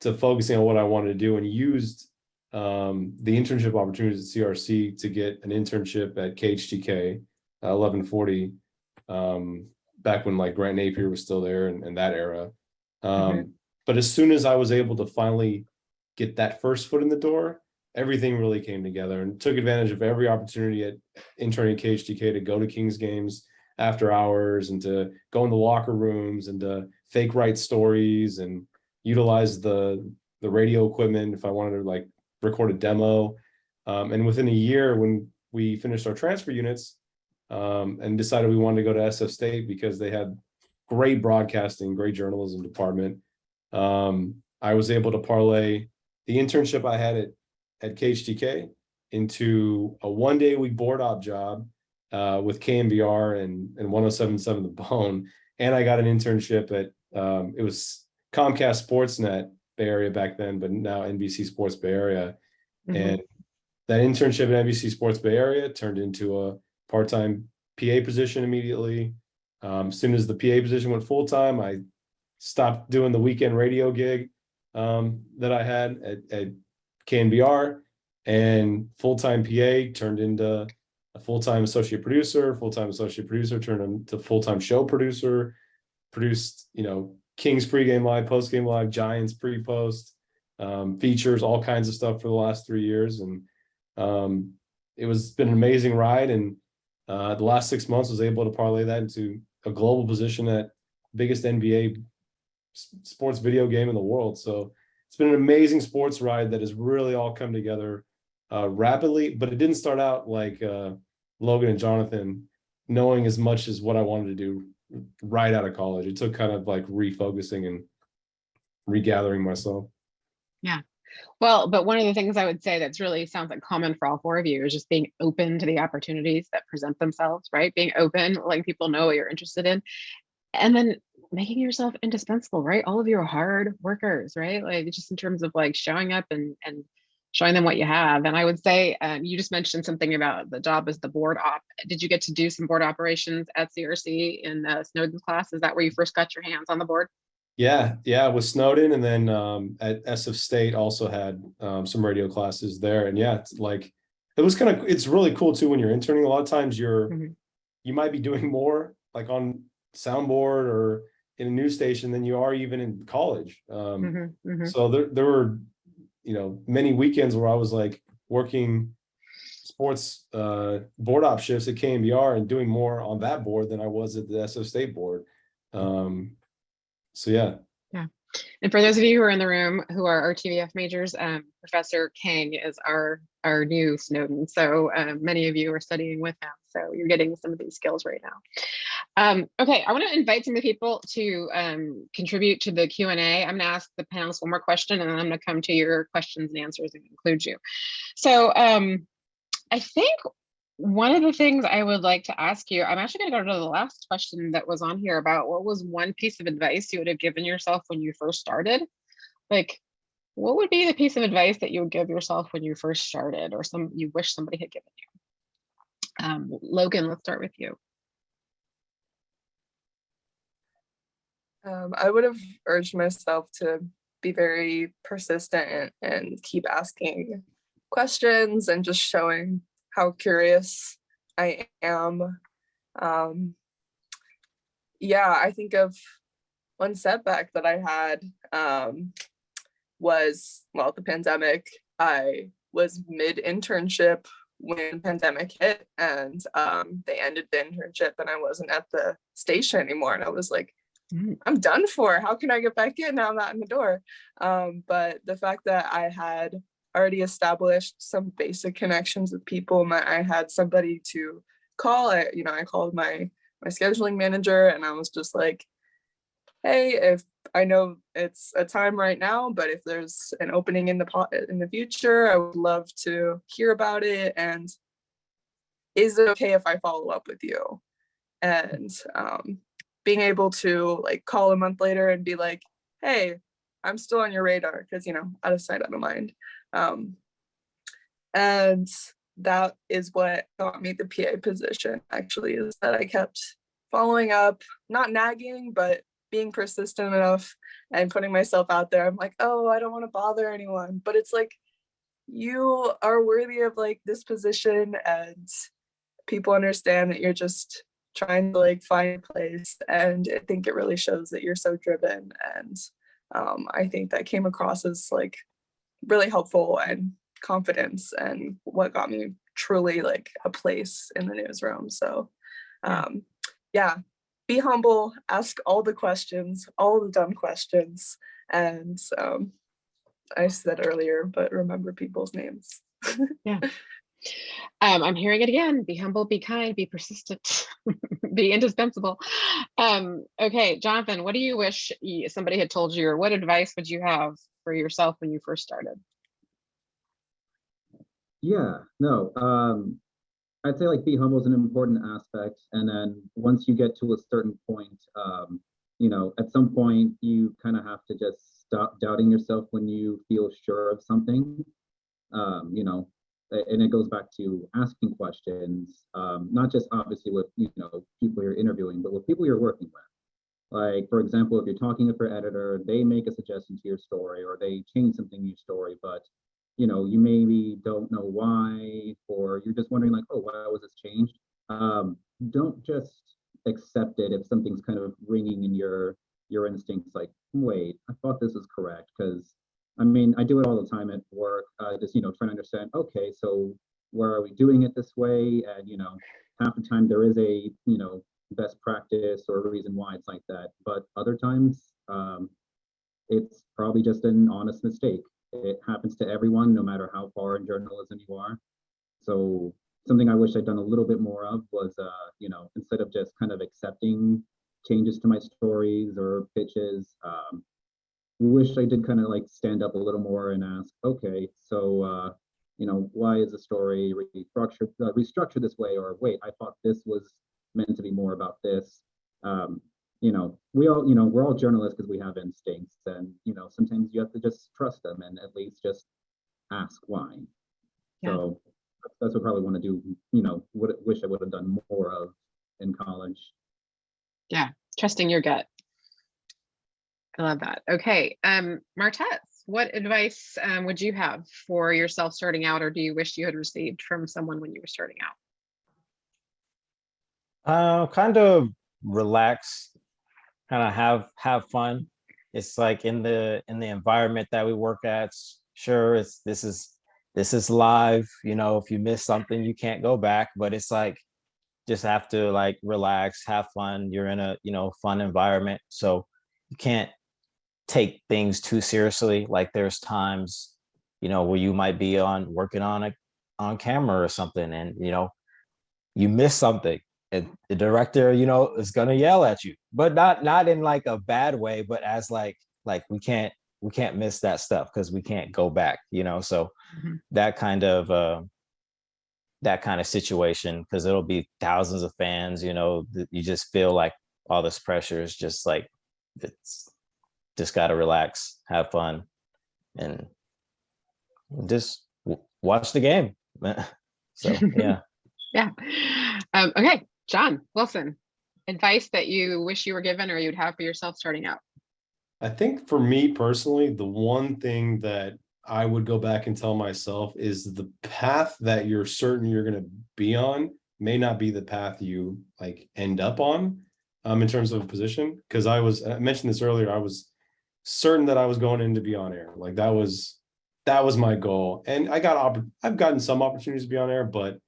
to focusing on what I wanted to do, and used the internship opportunities at CRC to get an internship at KHTK 1140, back when like Grant Napier was still there and that era. But as soon as I was able to finally get that first foot in the door, everything really came together, and took advantage of every opportunity at interning at KHTK to go to Kings games after hours, and to go in the locker rooms, and to fake write stories and utilize the radio equipment if I wanted to like record a demo. And within a year, when we finished our transfer units, and decided we wanted to go to SF State because they had great broadcasting, great journalism department, I was able to parlay the internship I had at KHTK into a one-day-a-week board op job with KMBR and 107.7 The Bone. And I got an internship at, it was Comcast Sportsnet Bay Area back then, but now NBC Sports Bay Area. And that internship at NBC Sports Bay Area turned into a part-time PA position immediately. As soon as the PA position went full-time, I stopped doing the weekend radio gig that I had at KNBR, and full-time PA turned into a full-time associate producer turned into full-time show producer, produced, you know, Kings pregame live, postgame live, Giants pre-post, features, all kinds of stuff for the last 3 years. And it was been an amazing ride. And the last 6 months was able to parlay that into a global position at biggest NBA sports video game in the world. So it's been an amazing sports ride that has really all come together rapidly, but it didn't start out like Logan and Jonathan knowing as much as what I wanted to do right out of college. It took kind of like refocusing and regathering myself. Yeah. Well, but one of the things I would say that's really sounds like common for all four of you is just being open to the opportunities that present themselves, right? Being open, letting people know what you're interested in, and then making yourself indispensable, right? All of you are hard workers, right? Like just in terms of like showing up and showing them what you have. And I would say, you just mentioned something about the job as the board op. Did you get to do some board operations at CRC in Snowden's class? Is that where you first got your hands on the board? Yeah, with Snowden, and then at SF State also had some radio classes there. And yeah, it's like it's really cool too when you're interning. A lot of times you might be doing more like on soundboard or in a news station than you are even in college. So there were, many weekends where I was like working sports board op shifts at KMBR and doing more on that board than I was at the SO State board. So yeah. Yeah. And for those of you who are in the room who are RTVF majors, Professor Kang is our new Snowden. So many of you are studying with him. So you're getting some of these skills right now. Okay, I want to invite some of the people to contribute to the Q&A. I'm going to ask the panelists one more question, and then I'm going to come to your questions and answers and include you. So I think one of the things I would like to ask you, I'm actually going to go to the last question that was on here about what was one piece of advice you would have given yourself when you first started? Like, what would be the piece of advice that you would give yourself when you first started, or you wish somebody had given you? Logan, let's start with you. I would have urged myself to be very persistent and keep asking questions and just showing how curious I am. Yeah, I think of one setback that I had was, well, the pandemic. I was mid-internship when the pandemic hit, and they ended the internship and I wasn't at the station anymore. And I was like, I'm done for. How can I get back in now I'm not in the door? But the fact that I had already established some basic connections with people meant I had somebody to call. I called my scheduling manager, and I was just like, hey, if I know it's a time right now, but if there's an opening in the future, I would love to hear about it. And is it okay if I follow up with you? And being able to like call a month later and be like, hey, I'm still on your radar, because, out of sight, out of mind. And that is what got me the PA position, actually, is that I kept following up, not nagging, but being persistent enough and putting myself out there. I'm like, oh, I don't want to bother anyone. But it's like, you are worthy of like this position, and people understand that you're just trying to like find a place. And I think it really shows that you're so driven. And I think that came across as like really helpful and confidence, and what got me truly like a place in the newsroom. So yeah, be humble, ask all the questions, all the dumb questions. And I said earlier, but remember people's names. Yeah. I'm hearing it again. Be humble, be kind, be persistent, be indispensable. Okay, Jonathan, what do you wish somebody had told you, or what advice would you have for yourself when you first started? Yeah, no, I'd say like be humble is an important aspect. And then once you get to a certain point, at some point you kind of have to just stop doubting yourself when you feel sure of something. And it goes back to asking questions, not just obviously with, people you're interviewing, but with people you're working with. Like, for example, if you're talking with your editor, they make a suggestion to your story, or they change something in your story, but you maybe don't know why, or you're just wondering like, oh, why was this changed? Don't just accept it if something's kind of ringing in your instincts like, wait, I thought this was correct. Because I do it all the time at work, just trying to understand, okay, so why are we doing it this way? And half the time there is a best practice or a reason why it's like that, but other times it's probably just an honest mistake. It happens to everyone, no matter how far in journalism you are. So something I wish I'd done a little bit more of was, instead of just kind of accepting changes to my stories or pitches, wish I did kind of like stand up a little more and ask, okay, so, why is the story restructured this way? Or wait, I thought this was meant to be more about this. We all, we're all journalists because we have instincts, and, sometimes you have to just trust them and at least just ask why. Yeah. So that's what I probably want to do, wish I would have done more of in college. Yeah, trusting your gut. I love that. Okay, Martez, what advice would you have for yourself starting out, or do you wish you had received from someone when you were starting out? Kind of relax, kind of have fun. It's like in the environment that we work at, sure, this is live, you know, if you miss something you can't go back, but it's like just have to like relax, have fun. You're in a, you know, fun environment, so you can't take things too seriously. Like there's times, you know, where you might be working on camera or something, and you know, you miss something, and the director, you know, is gonna yell at you, but not in like a bad way, but as like we can't miss that stuff because we can't go back, you know. So Mhm. that kind of situation, because it'll be thousands of fans, you know, you just feel like all this pressure is just like, it's just got to relax, have fun, and just watch the game. So yeah. Yeah. Okay, Jon Wilson, advice that you wish you were given or you'd have for yourself starting out. I think for me personally, the one thing that I would go back and tell myself is the path that you're certain you're going to be on may not be the path you like end up on, in terms of a position. Because I mentioned this earlier, I was certain that I was going in to be on air. Like that was my goal. And I've gotten some opportunities to be on air, but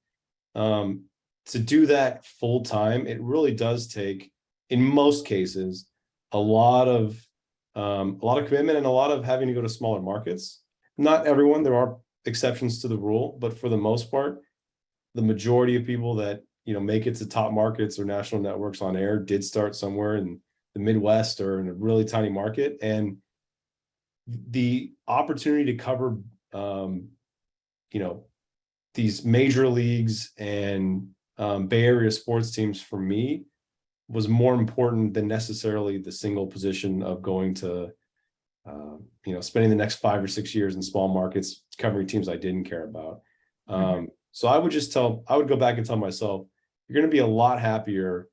to do that full time, it really does take, in most cases, a lot of commitment and a lot of having to go to smaller markets. Not everyone, there are exceptions to the rule, but for the most part, the majority of people that, you know, make it to top markets or national networks on air did start somewhere in the Midwest or in a really tiny market. And the opportunity to cover, you know, these major leagues and Bay Area sports teams for me was more important than necessarily the single position of going to, you know, spending the next 5 or 6 years in small markets covering teams I didn't care about. So I would go back and tell myself, you're going to be a lot happier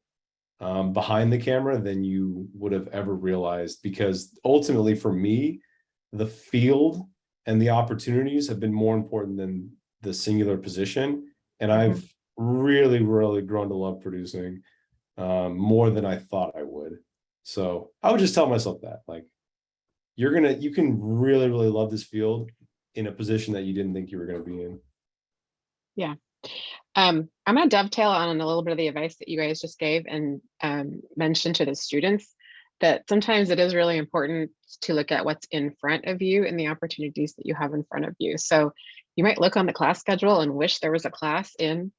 behind the camera than you would have ever realized, because ultimately for me, the field and the opportunities have been more important than the singular position. And I've really, really grown to love producing more than I thought I would. So I would just tell myself that, like, you can really, really love this field in a position that you didn't think you were going to be in. Yeah. I'm going to dovetail on a little bit of the advice that you guys just gave and mention to the students that sometimes it is really important to look at what's in front of you and the opportunities that you have in front of you. So you might look on the class schedule and wish there was a class in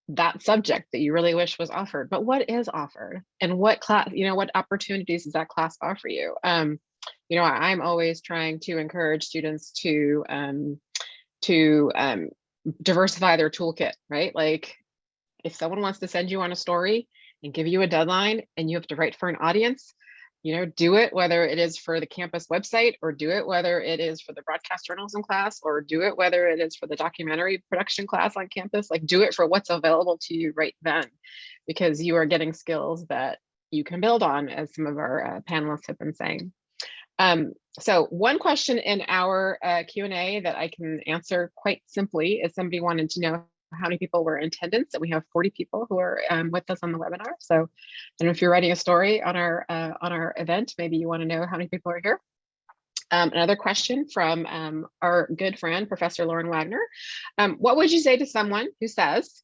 that subject that you really wish was offered, but what is offered and what class, you know, what opportunities does that class offer you? You know, I'm always trying to encourage students to diversify their toolkit, right? Like if someone wants to send you on a story and give you a deadline and you have to write for an audience, you know, do it, whether it is for the campus website or do it, whether it is for the broadcast journalism class or do it, whether it is for the documentary production class on campus, like do it for what's available to you right then, because you are getting skills that you can build on, as some of our panelists have been saying. So one question in our Q&A that I can answer quite simply is somebody wanted to know how many people were in attendance, and we have 40 people who are with us on the webinar. So, and if you're writing a story on our event, maybe you want to know how many people are here. Another question from our good friend, Professor Lauren Wagner. What would you say to someone who says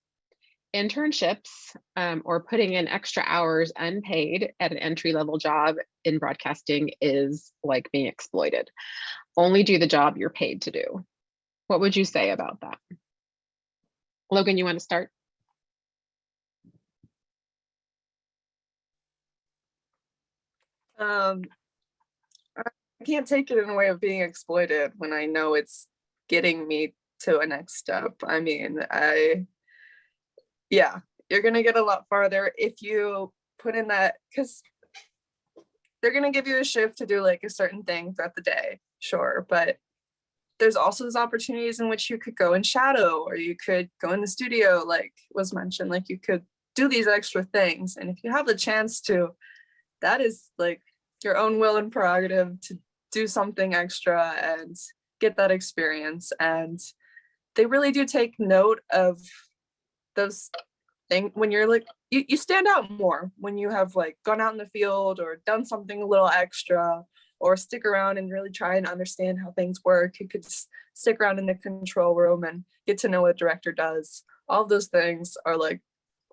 internships or putting in extra hours unpaid at an entry-level job in broadcasting is like being exploited? Only do the job you're paid to do. What would you say about that? Logan, you want to start? I can't take it in a way of being exploited when I know it's getting me to a next step. I mean, yeah, you're gonna get a lot farther if you put in that, because they're gonna give you a shift to do like a certain thing throughout the day, sure, but there's also those opportunities in which you could go and shadow, or you could go in the studio, like was mentioned, like you could do these extra things. And if you have the chance to, that is like your own will and prerogative to do something extra and get that experience. And they really do take note of those things when you're like you stand out more when you have like gone out in the field or done something a little extra, or stick around and really try and understand how things work. You could stick around in the control room and get to know what a director does. All of those things are like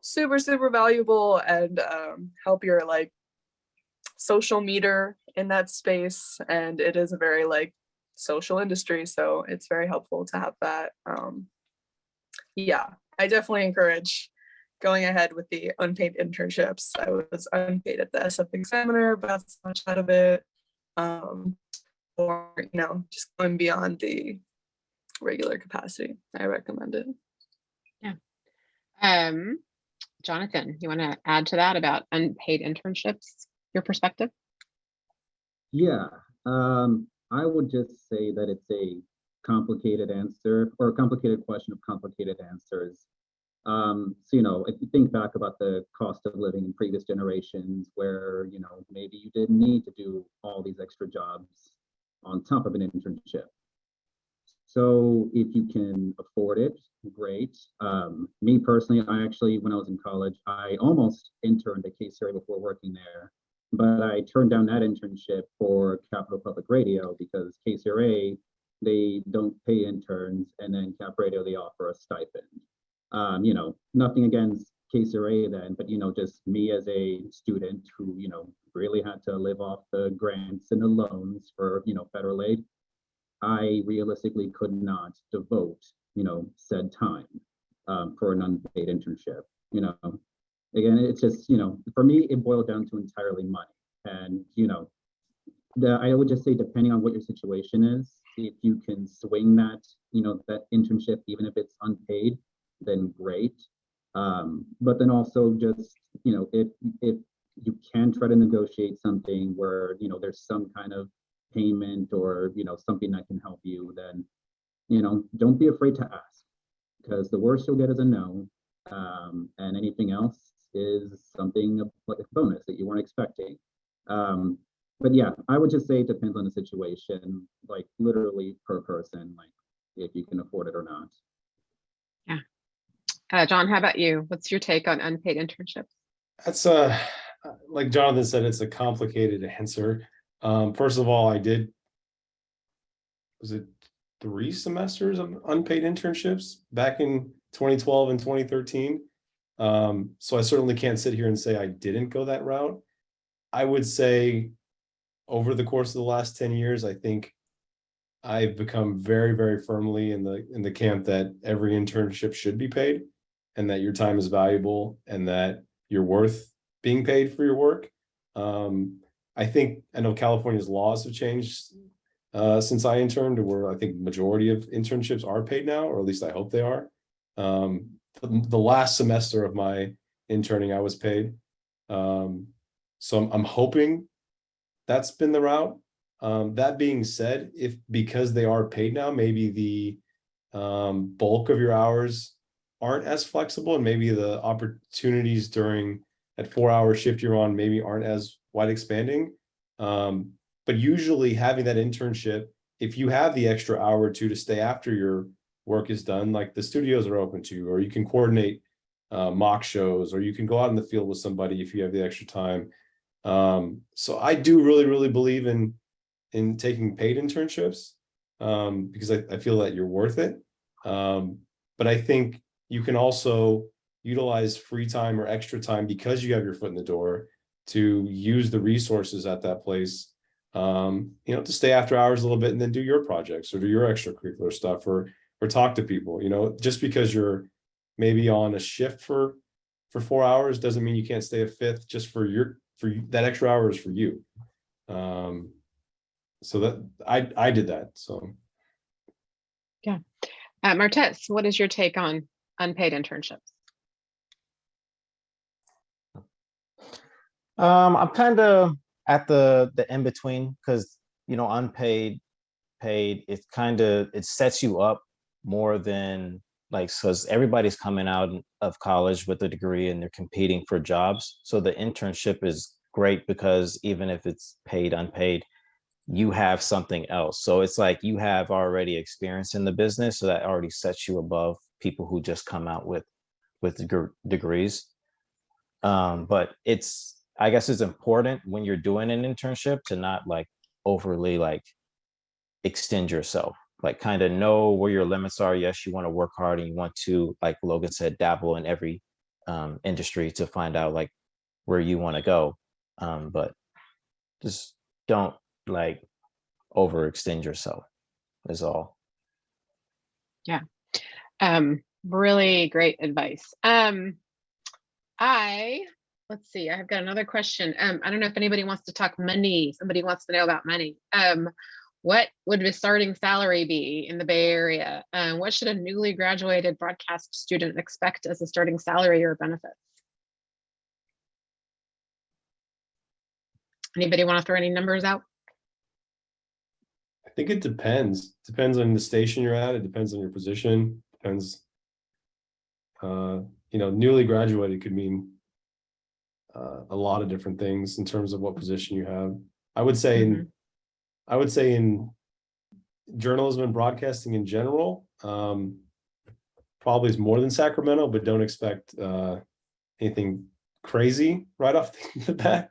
super, super valuable, and help your like social meter in that space. And it is a very like social industry, so it's very helpful to have that. Yeah, I definitely encourage going ahead with the unpaid internships. I was unpaid at the SF Examiner, but that's much out of it. Or, you know, just going beyond the regular capacity. I recommend it. Yeah. Jonathan, you want to add to that about unpaid internships, your perspective? Yeah, I would just say that it's a complicated answer, or a complicated question of complicated answers. So, you know, if you think back about the cost of living in previous generations where, you know, maybe you didn't need to do all these extra jobs on top of an internship. So if you can afford it, great. Me personally, I actually, when I was in college, I almost interned at KCRA before working there, but I turned down that internship for Capital Public Radio because KCRA, they don't pay interns, and then Cap Radio, they offer a stipend. You know, nothing against KCRA then, but, you know, just me as a student who, you know, really had to live off the grants and the loans for, you know, federal aid, I realistically could not devote, you know, said time for an unpaid internship. You know, again, it's just, you know, for me, it boiled down to entirely money. And, you know, I would just say, depending on what your situation is, if you can swing that, you know, that internship, even if it's unpaid, then great. But then also just, you know, if you can try to negotiate something where, you know, there's some kind of payment or, you know, something that can help you, then, you know, don't be afraid to ask, because the worst you'll get is a no. And anything else is something like a bonus that you weren't expecting. But yeah, I would just say it depends on the situation, like literally per person, like if you can afford it or not. Yeah. John, how about you? What's your take on unpaid internships? That's like Jonathan said, it's a complicated answer. First of all, was it 3 semesters of unpaid internships back in 2012 and 2013? So I certainly can't sit here and say I didn't go that route. I would say over the course of the last 10 years, I think I've become very, very firmly in the camp that every internship should be paid, and that your time is valuable, and that you're worth being paid for your work. I know California's laws have changed since I interned, where I think majority of internships are paid now, or at least I hope they are. The last semester of my interning, I was paid. So I'm hoping that's been the route. That being said, if because they are paid now, maybe the bulk of your hours aren't as flexible, and maybe the opportunities during that 4-hour shift you're on maybe aren't as wide expanding. But usually having that internship, if you have the extra hour or two to stay after your work is done, like the studios are open to you, or you can coordinate mock shows, or you can go out in the field with somebody if you have the extra time. So I do really, really believe in taking paid internships because I feel that you're worth it. But I think you can also utilize free time or extra time because you have your foot in the door to use the resources at that place, you know, to stay after hours a little bit and then do your projects or do your extracurricular stuff or talk to people. You know, just because you're maybe on a shift for 4 hours doesn't mean you can't stay a fifth just for that extra hour is for you. So that I did that. So Yeah. Martez, what is your take on unpaid internships? I'm kind of at the in between, because, you know, unpaid, paid, it sets you up more than, like, because everybody's coming out of college with a degree and they're competing for jobs. So the internship is great because even if it's paid, unpaid, you have something else. So it's like you have already experience in the business, so that already sets you above people who just come out with degrees. But I guess it's important when you're doing an internship to not like overly like extend yourself, like kind of know where your limits are. Yes, you want to work hard and you want to, like Logan said, dabble in every industry to find out like where you want to go. But just don't like overextend yourself is all. Yeah. Really great advice. Let's see, I've got another question. I don't know if anybody wants to talk money. Somebody wants to know about money. What would the starting salary be in the Bay Area? What should a newly graduated broadcast student expect as a starting salary or benefits? Anybody want to throw any numbers out? I think it depends. Depends on the station you're at. It depends on your position. Depends. Newly graduated could mean a lot of different things in terms of what position you have. I would say in journalism and broadcasting in general, probably is more than Sacramento, but don't expect anything crazy right off the bat.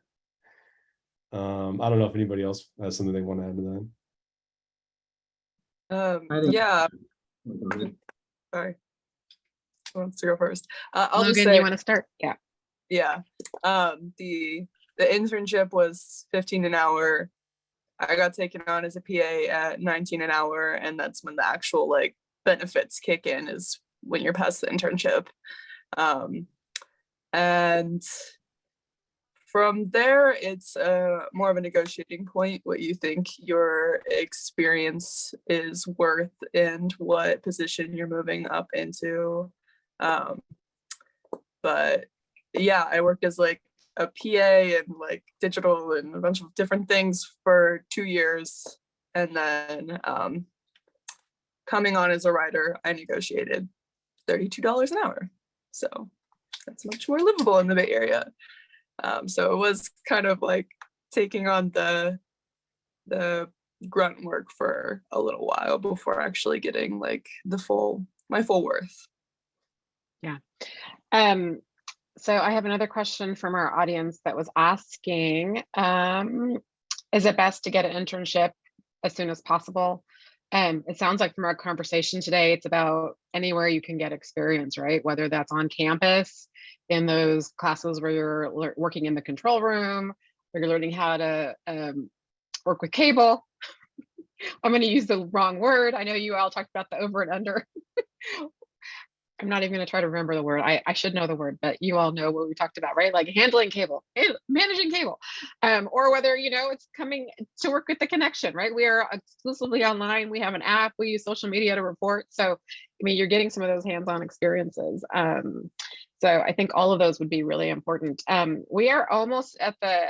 I don't know if anybody else has something they want to add to that. Yeah. Sorry. Who wants to go first? I'll Logan, just say, you want to start? Yeah. Yeah. The internship was $15 an hour. I got taken on as a PA at $19 an hour, and that's when the actual like benefits kick in, is when you're past the internship. And from there, it's more of a negotiating point, what you think your experience is worth and what position you're moving up into. But yeah, I worked as like a PA and like digital and a bunch of different things for 2 years. And then coming on as a writer, I negotiated $32 an hour. So that's much more livable in the Bay Area. So it was kind of like taking on the grunt work for a little while before actually getting like my full worth. Yeah. So I have another question from our audience that was asking, is it best to get an internship as soon as possible? It sounds like from our conversation today, it's about anywhere you can get experience, right? Whether that's on campus, in those classes where you're working in the control room, or you're learning how to work with cable. I'm going to use the wrong word. I know you all talked about the over and under. I'm not even going to try to remember the word. I should know the word, but you all know what we talked about, right? Like handling cable, managing cable, or whether, it's coming to work with the connection, right? We are exclusively online. We have an app. We use social media to report. So, you're getting some of those hands-on experiences. So I think all of those would be really important. We are almost at the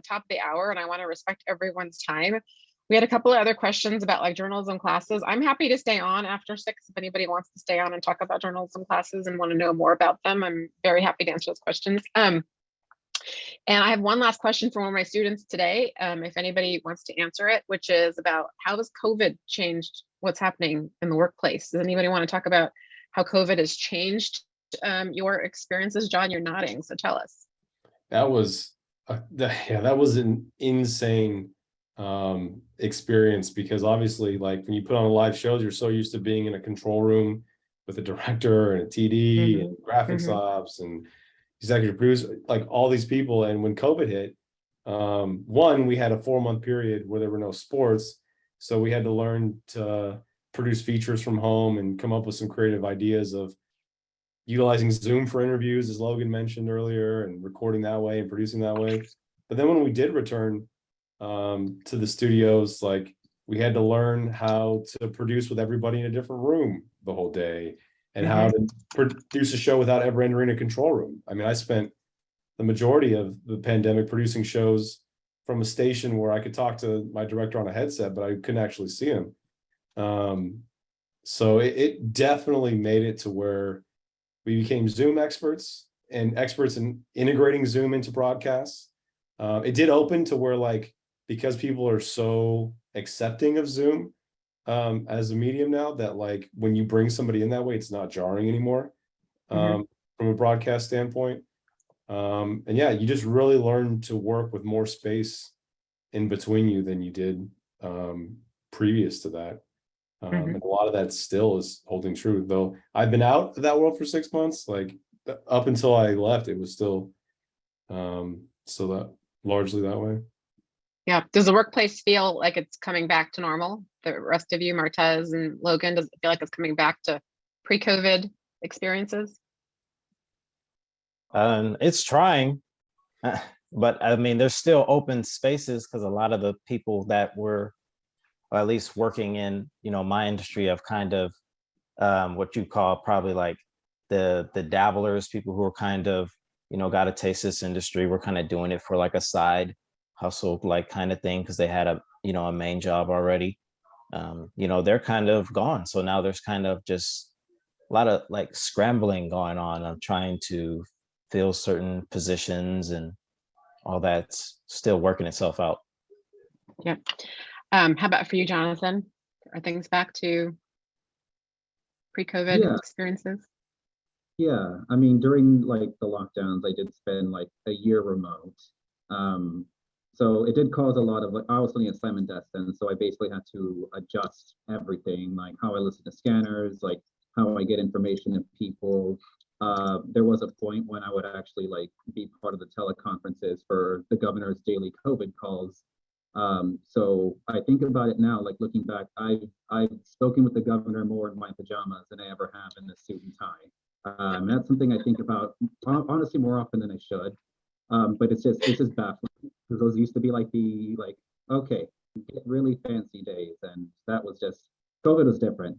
top of the hour, and I want to respect everyone's time. We had a couple of other questions about like journalism classes. I'm happy to stay on after 6 if anybody wants to stay on and talk about journalism classes and want to know more about them. I'm very happy to answer those questions. And I have one last question from one of my students today, if anybody wants to answer it, which is about how has COVID changed what's happening in the workplace? Does anybody want to talk about how COVID has changed your experiences? John, you're nodding, so tell us. That was an insane experience, because obviously, like when you put on live shows, you're so used to being in a control room with a director and a TD and graphics ops and executive producer, like all these people. And when COVID hit, one, we had a 4-month period where there were no sports, so we had to learn to produce features from home and come up with some creative ideas of utilizing Zoom for interviews, as Logan mentioned earlier, and recording that way and producing that way. But then when we did return to the studios, like we had to learn how to produce with everybody in a different room the whole day, and how to produce a show without ever entering a control room. I spent the majority of the pandemic producing shows from a station where I could talk to my director on a headset, but I couldn't actually see him. So it definitely made it to where we became Zoom experts and experts in integrating Zoom into broadcasts. It did open to where, like, because people are so accepting of Zoom as a medium now, that like when you bring somebody in that way, it's not jarring anymore from a broadcast standpoint. And yeah, you just really learn to work with more space in between you than you did previous to that. And a lot of that still is holding true, though I've been out of that world for 6 months. Like up until I left, it was still that largely that way. Yeah. Does the workplace feel like it's coming back to normal? The rest of you, Martez and Logan, does it feel like it's coming back to pre-COVID experiences? It's trying, but I mean, there's still open spaces because a lot of the people that were, or at least working in, my industry of kind of what you call probably like the dabblers, people who are kind of, got a taste this industry, were kind of doing it for like a side hustle, like kind of thing, because they had a main job already. They're kind of gone. So now there's kind of just a lot of like scrambling going on. I'm trying to fill certain positions and all that's still working itself out. Yeah. How about for you, Jonathan? Are things back to pre-COVID experiences? Yeah, I mean, during like the lockdowns, I did spend like a year remote. So it did cause a lot of, like, I was studying at Simon Destin, so I basically had to adjust everything, like how I listen to scanners, like how I get information of people. There was a point when I would actually like be part of the teleconferences for the governor's daily COVID calls. So I think about it now, like looking back, I've spoken with the governor more in my pajamas than I ever have in a suit and tie. That's something I think about honestly more often than I should. But it's just baffling because those used to be like okay, get really fancy days, and that was just COVID was different.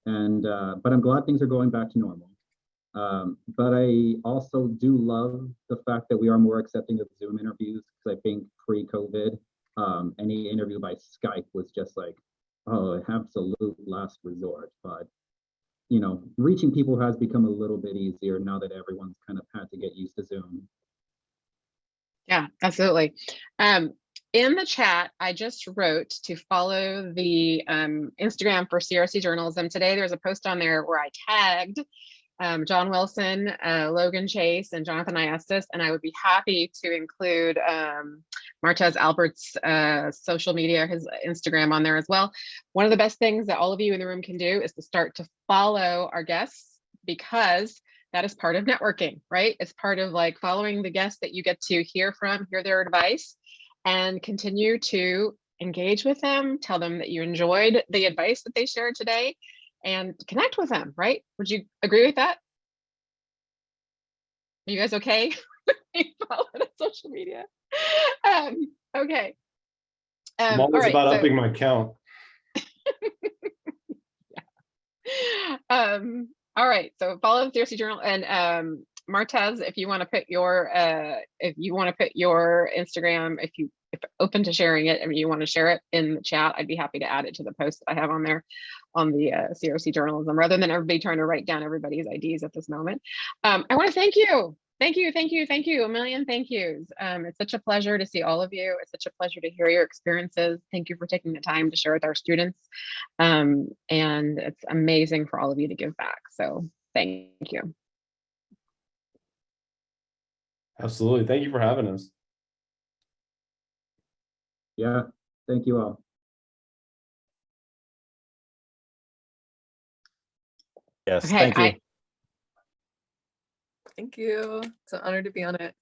And but I'm glad things are going back to normal. But I also do love the fact that we are more accepting of Zoom interviews, because I think pre-COVID, any interview by Skype was just like, oh, absolute last resort. But reaching people has become a little bit easier now that everyone's kind of had to get used to Zoom. Yeah, absolutely. In the chat, I just wrote to follow the Instagram for CRC journalism. Today, there's a post on there where I tagged Jon Wilson, Logan Chase, and Jonathan Ayestas, and I would be happy to include Martez Albert's social media, his Instagram on there as well. One of the best things that all of you in the room can do is to start to follow our guests, because that is part of networking, right? It's part of like following the guests that you get to hear their advice, and continue to engage with them, tell them that you enjoyed the advice that they shared today, and connect with them, right? Would you agree with that? Are you guys okay? Follow on social media. Okay. I'm always all right, about upping my count. Yeah. All right, so follow the CRC Journal, and Martez, if you want to put your Instagram, if open to sharing it, and you want to share it in the chat, I'd be happy to add it to the post that I have on there on the CRC journalism, rather than everybody trying to write down everybody's IDs at this moment. I want to thank you. Thank you. A million thank yous. It's such a pleasure to see all of you. It's such a pleasure to hear your experiences. Thank you for taking the time to share with our students. And it's amazing for all of you to give back. So thank you. Absolutely. Thank you for having us. Yeah, thank you all. Yes, Okay, thank you. Thank you. It's an honor to be on it.